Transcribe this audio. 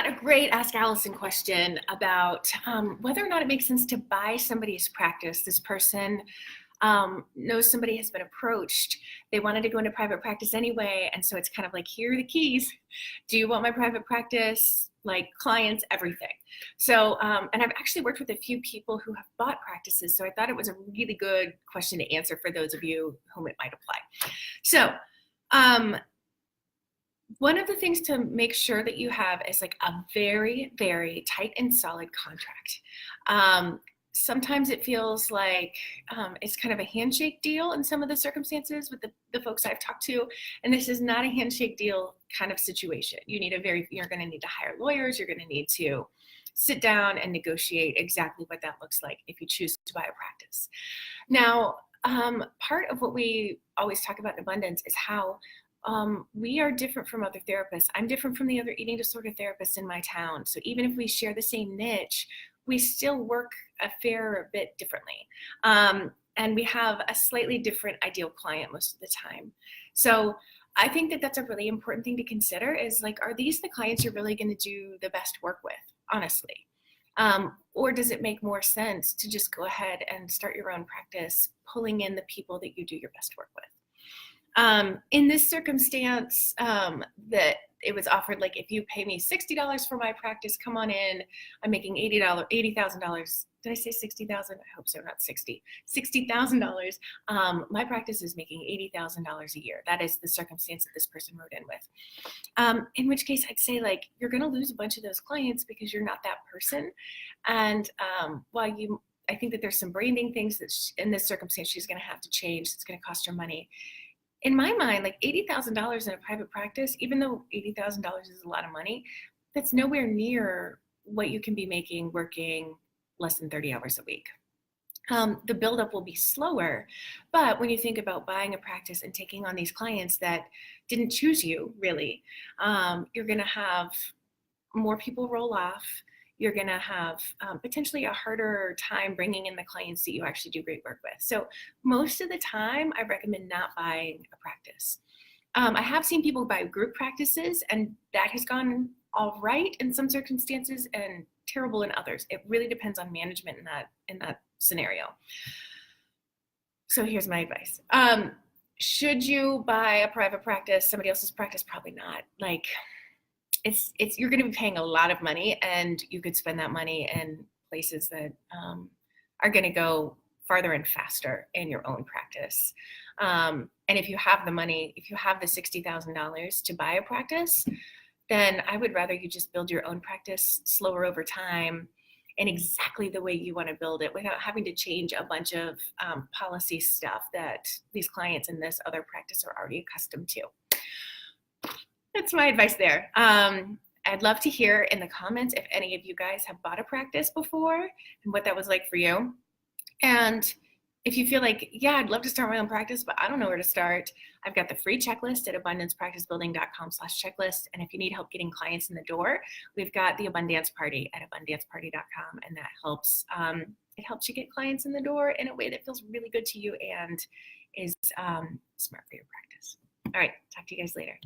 got a great Ask Allison question about whether or not it makes sense to buy somebody's practice. This person knows somebody has been approached. They wanted to go into private practice anyway, and so it's kind of like, here are the keys. Do you want my private practice? Like clients, everything. So, and I've actually worked with a few people who have bought practices, so I thought it was a really good question to answer for those of you whom it might apply. So, one of the things to make sure that you have is like a very, very tight and solid contract. Sometimes it feels like it's kind of a handshake deal in some of the circumstances with the folks I've talked to, and this is not a handshake deal kind of situation. You're going to need to hire lawyers, you're going to need to sit down and negotiate exactly what that looks like if you choose to buy a practice. Now, part of what we always talk about in abundance is how we are different from other therapists. I'm different from the other eating disorder therapists in my town. So even if we share the same niche, we still work a fair bit differently. And we have a slightly different ideal client most of the time. So I think that that's a really important thing to consider is like, are these the clients you're really going to do the best work with, honestly? Or does it make more sense to just go ahead and start your own practice, pulling in the people that you do your best work with? In this circumstance, that it was offered, like, if you pay me $60 for my practice, come on in. I'm making $80,000. Did I say 60,000? I hope so, not 60. $60,000. My practice is making $80,000 a year. That is the circumstance that this person wrote in with. In which case, I'd say, like, you're going to lose a bunch of those clients because you're not that person. And while I think that there's some branding things that in this circumstance she's going to have to change. It's going to cost her money. In my mind, like $80,000 in a private practice, even though $80,000 is a lot of money, that's nowhere near what you can be making working less than 30 hours a week. The buildup will be slower, but when you think about buying a practice and taking on these clients that didn't choose you, really, you're going to have more people roll off. You're going to have potentially a harder time bringing in the clients that you actually do great work with. So most of the time, I recommend not buying a practice. I have seen people buy group practices, and that has gone all right in some circumstances and terrible in others. It really depends on management in that scenario. So here's my advice. Should you buy a private practice, somebody else's practice? Probably not. Like, you're going to be paying a lot of money, and you could spend that money in places that are going to go farther and faster in your own practice. And if you have the money, if you have the $60,000 to buy a practice, then I would rather you just build your own practice slower over time and exactly the way you want to build it without having to change a bunch of policy stuff that these clients in this other practice are already accustomed to. That's my advice there. I'd love to hear in the comments if any of you guys have bought a practice before and what that was like for you. And if you feel like, yeah, I'd love to start my own practice, but I don't know where to start, I've got the free checklist at abundancepracticebuilding.com/checklist. And if you need help getting clients in the door, we've got the Abundance Party at abundanceparty.com, and that helps. It helps you get clients in the door in a way that feels really good to you and is smart for your practice. All right, talk to you guys later.